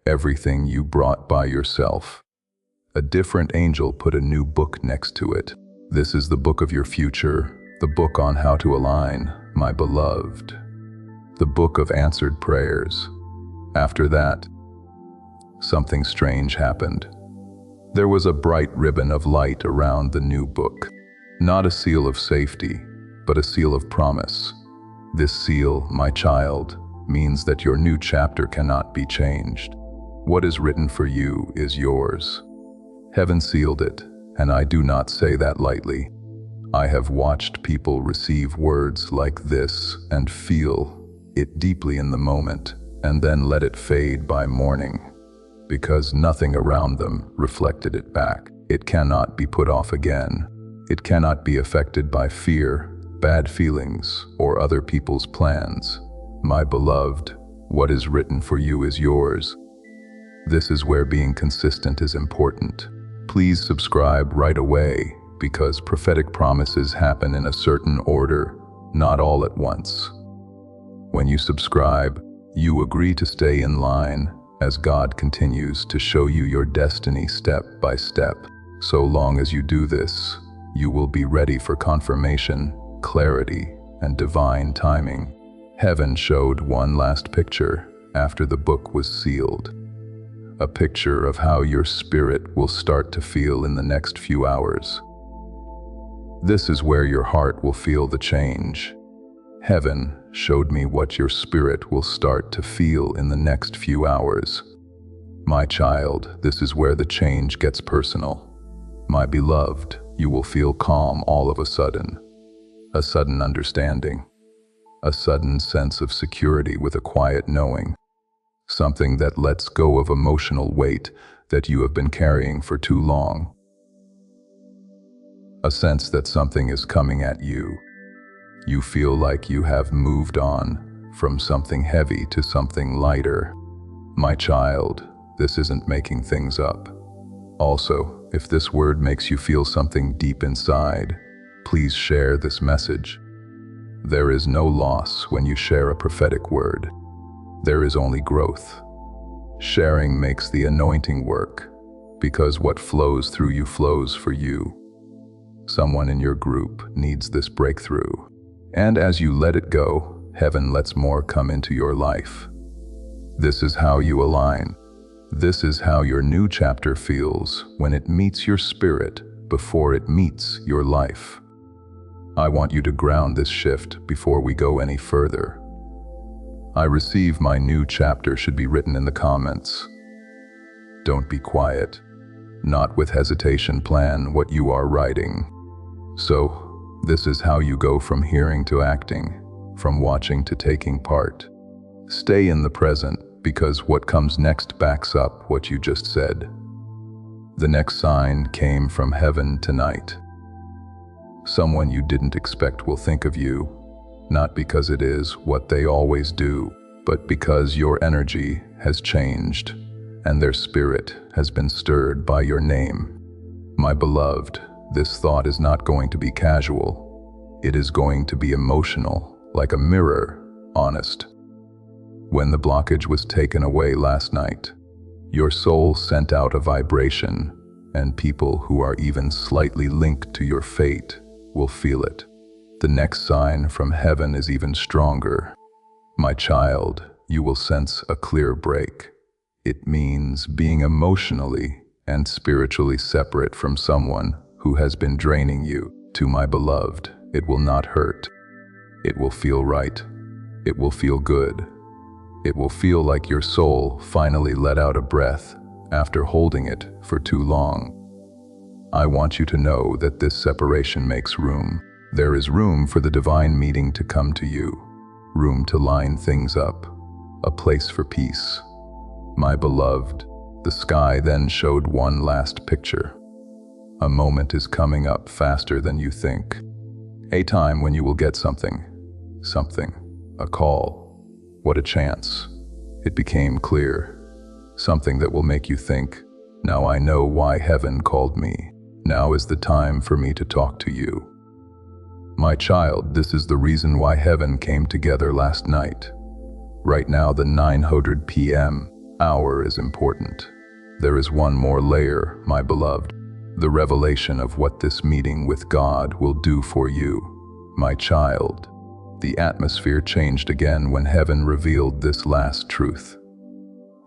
everything you brought by yourself. A different angel put a new book next to it. This is the book of your future, the book on how to align, my beloved. The book of answered prayers. After that, something strange happened. There was a bright ribbon of light around the new book. Not a seal of safety, but a seal of promise. This seal, my child, means that your new chapter cannot be changed. What is written for you is yours. Heaven sealed it, and I do not say that lightly. I have watched people receive words like this and feel it deeply in the moment, and then let it fade by morning, because nothing around them reflected it back. It cannot be put off again. It cannot be affected by fear, bad feelings, or other people's plans. My beloved, what is written for you is yours. This is where being consistent is important. Please subscribe right away, because prophetic promises happen in a certain order, not all at once. When you subscribe, you agree to stay in line as God continues to show you your destiny step by step. So long as you do this, you will be ready for confirmation, clarity, and divine timing. Heaven showed one last picture after the book was sealed. A picture of how your spirit will start to feel in the next few hours. This is where your heart will feel the change. Heaven showed me what your spirit will start to feel in the next few hours. My child, this is where the change gets personal. My beloved, you will feel calm all of a sudden understanding, a sudden sense of security with a quiet knowing, something that lets go of emotional weight that you have been carrying for too long. A sense that something is coming at you. You feel like you have moved on from something heavy to something lighter. My child, this isn't making things up. Also, if this word makes you feel something deep inside, please share this message. There is no loss when you share a prophetic word. There is only growth. Sharing makes the anointing work, because what flows through you flows for you. Someone in your group needs this breakthrough. And as you let it go, heaven lets more come into your life. This is how you align. This is how your new chapter feels when it meets your spirit before it meets your life. I want you to ground this shift before we go any further. I receive my new chapter should be written in the comments. Don't be quiet. Not with hesitation, plan what you are writing. So, this is how you go from hearing to acting, from watching to taking part. Stay in the present, because what comes next backs up what you just said. The next sign came from heaven tonight. Someone you didn't expect will think of you, not because it is what they always do, but because your energy has changed and their spirit has been stirred by your name. My beloved, this thought is not going to be casual. It is going to be emotional, like a mirror, honest. When the blockage was taken away last night, your soul sent out a vibration, and people who are even slightly linked to your fate will feel it. The next sign from heaven is even stronger. My child, you will sense a clear break. It means being emotionally and spiritually separate from someone who has been draining you. To my beloved, it will not hurt. It will feel right. It will feel good. It will feel like your soul finally let out a breath after holding it for too long. I want you to know that this separation makes room. There is room for the divine meeting to come to you, room to line things up, a place for peace. My beloved, the sky then showed one last picture. A moment is coming up faster than you think. A time when you will get something, a call. What a chance. It became clear. Something that will make you think, now I know why heaven called me. Now is the time for me to talk to you. My child, this is the reason why heaven came together last night. Right now, the 900 p.m. hour is important. There is one more layer, my beloved. The revelation of what this meeting with God will do for you. My child, the atmosphere changed again when heaven revealed this last truth.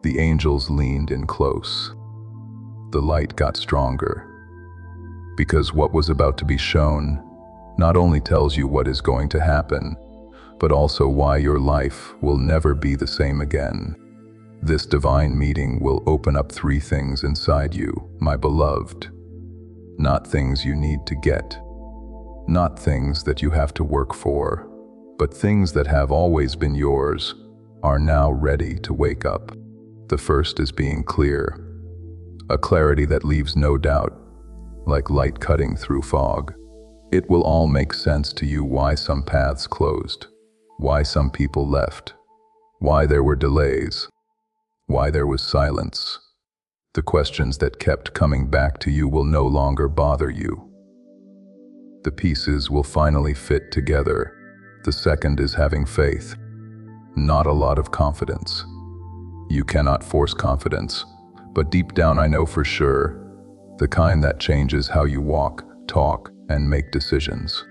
The angels leaned in close. The light got stronger. Because what was about to be shown not only tells you what is going to happen, but also why your life will never be the same again. This divine meeting will open up 3 things inside you, my beloved. Not things you need to get, not things that you have to work for, but things that have always been yours, are now ready to wake up. The first is being clear, a clarity that leaves no doubt, like light cutting through fog. It will all make sense to you why some paths closed, why some people left, why there were delays, why there was silence. The questions that kept coming back to you will no longer bother you. The pieces will finally fit together. The second is having faith, not a lot of confidence. You cannot force confidence, but deep down I know for sure, the kind that changes how you walk, talk, and make decisions.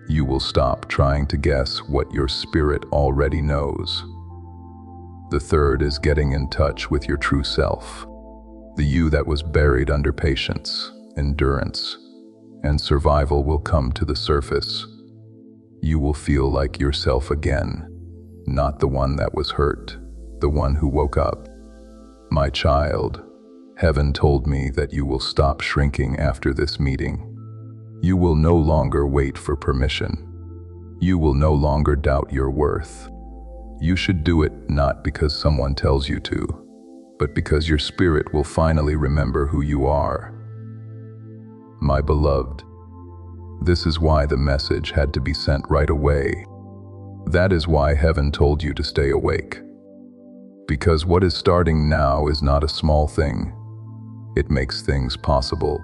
You will stop trying to guess what your spirit already knows. The third is getting in touch with your true self, the you that was buried under patience, endurance, and survival will come to the surface. You will feel like yourself again, not the one that was hurt, the one who woke up. My child, heaven told me that you will stop shrinking after this meeting. You will no longer wait for permission. You will no longer doubt your worth. You should do it not because someone tells you to, but because your spirit will finally remember who you are. My beloved, this is why the message had to be sent right away. That is why heaven told you to stay awake. Because what is starting now is not a small thing. It makes things possible.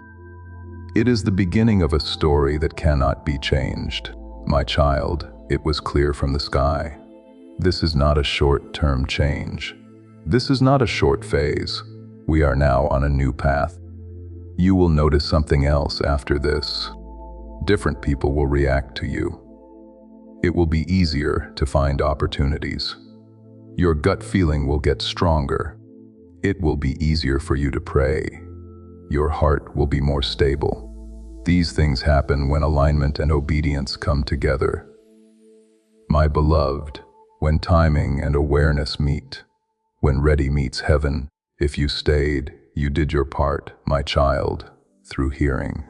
It is the beginning of a story that cannot be changed. My child, it was clear from the sky. This is not a short-term change. This is not a short phase. We are now on a new path. You will notice something else after this. Different people will react to you. It will be easier to find opportunities. Your gut feeling will get stronger. It will be easier for you to pray. Your heart will be more stable. These things happen when alignment and obedience come together. My beloved, When timing and awareness meet, when ready meets heaven, if you stayed, you did your part, my child, through hearing,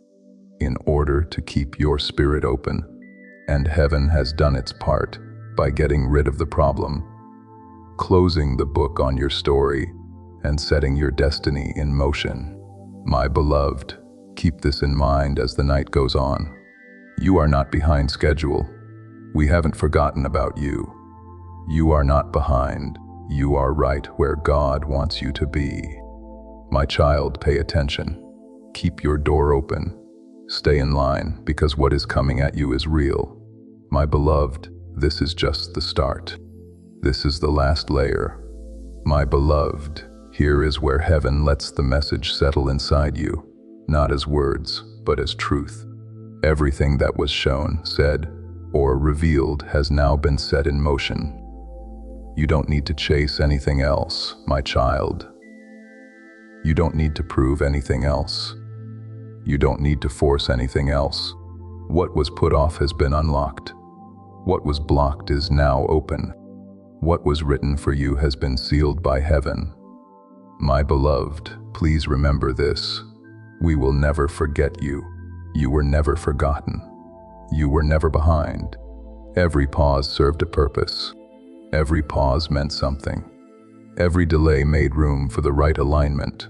in order to keep your spirit open. And heaven has done its part by getting rid of the problem, closing the book on your story, and setting your destiny in motion. My beloved, keep this in mind as the night goes on. You are not behind schedule. We haven't forgotten about you. You are not behind. You are right where God wants you to be. My child, pay attention. Keep your door open. Stay in line, because what is coming at you is real. My beloved, this is just the start. This is the last layer. My beloved, here is where heaven lets the message settle inside you, not as words, but as truth. Everything that was shown, said, or revealed has now been set in motion. You don't need to chase anything else, my child. You don't need to prove anything else. You don't need to force anything else. What was put off has been unlocked. What was blocked is now open. What was written for you has been sealed by heaven. My beloved, please remember this. We will never forget you. You were never forgotten. You were never behind. Every pause served a purpose. Every pause meant something. Every delay made room for the right alignment.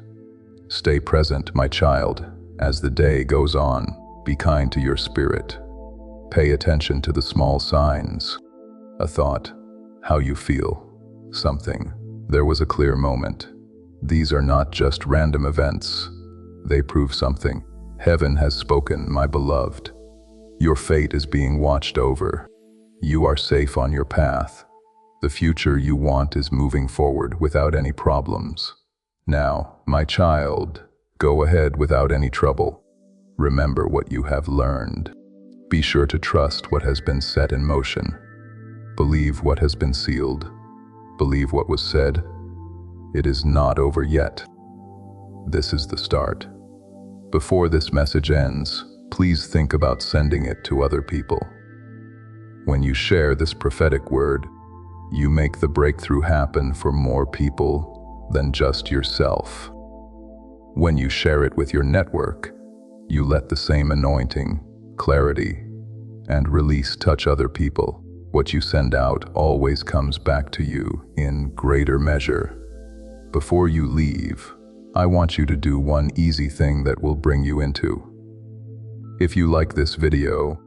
Stay present, my child, as the day goes on. Be kind to your spirit. Pay attention to the small signs. A thought, how you feel, something. There was a clear moment. These are not just random events. They prove something. Heaven has spoken, my beloved. Your fate is being watched over. You are safe on your path. The future you want is moving forward without any problems. Now, my child, go ahead without any trouble. Remember what you have learned. Be sure to trust what has been set in motion. Believe what has been sealed. Believe what was said. It is not over yet. This is the start. Before this message ends, please think about sending it to other people. When you share this prophetic word, you make the breakthrough happen for more people than just yourself. When you share it with your network, you let the same anointing, clarity, and release touch other people. What you send out always comes back to you in greater measure. Before you leave, I want you to do one easy thing that will bring you into. If you like this video,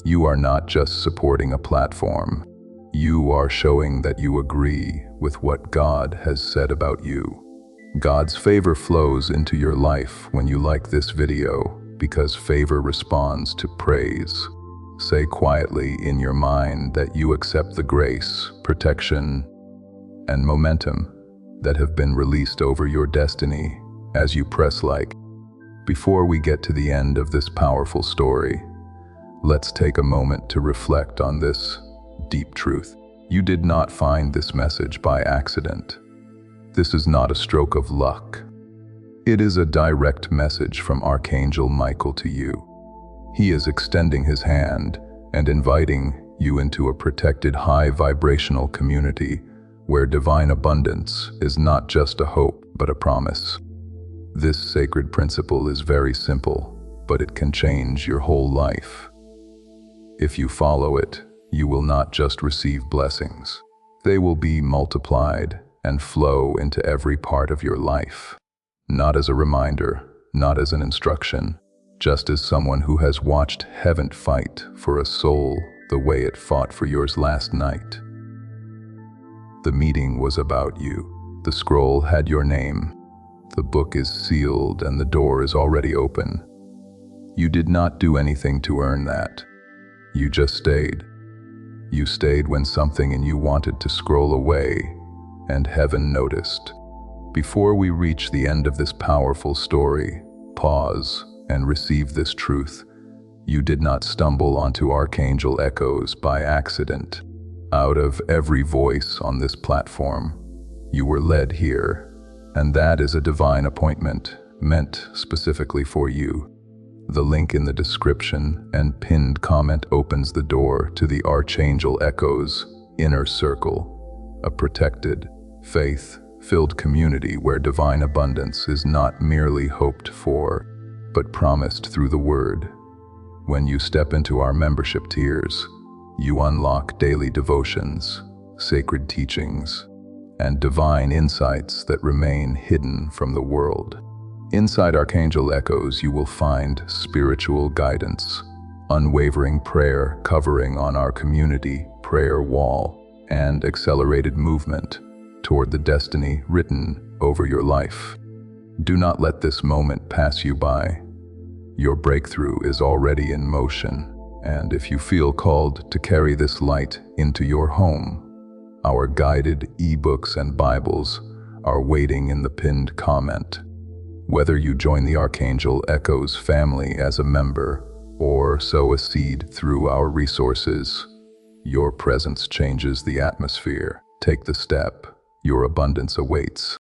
you are not just supporting a platform. You are showing that you agree with what God has said about you. God's favor flows into your life when you like this video, because favor responds to praise. Say quietly in your mind that you accept the grace, protection, and momentum that have been released over your destiny as you press like. Before we get to the end of this powerful story, let's take a moment to reflect on this deep truth. You did not find this message by accident. This is not a stroke of luck. It is a direct message from Archangel Michael to you. He is extending his hand and inviting you into a protected high vibrational community where divine abundance is not just a hope, but a promise. This sacred principle is very simple, but it can change your whole life. If you follow it, you will not just receive blessings. They will be multiplied and flow into every part of your life. Not as a reminder, not as an instruction, just as someone who has watched heaven fight for a soul the way it fought for yours last night. The meeting was about you. The scroll had your name. The book is sealed and the door is already open. You did not do anything to earn that. You just stayed. You stayed when something in you wanted to scroll away, and heaven noticed. Before we reach the end of this powerful story, pause and receive this truth. You did not stumble onto Archangel echoes by accident. Out of every voice on this platform, you were led here, and that is a divine appointment meant specifically for you. The link in the description and pinned comment opens the door to the Archangel echoes inner circle, a protected, faith-filled community where divine abundance is not merely hoped for, but promised through the Word. When you step into our membership tiers, you unlock daily devotions, sacred teachings, and divine insights that remain hidden from the world. Inside Archangel Echoes, you will find spiritual guidance, unwavering prayer covering on our community prayer wall, and accelerated movement toward the destiny written over your life. Do not let this moment pass you by. Your breakthrough is already in motion, and if you feel called to carry this light into your home, our guided ebooks and Bibles are waiting in the pinned comment. Whether you join the Archangel Echoes family as a member or sow a seed through our resources, your presence changes the atmosphere. Take the step. Your abundance awaits.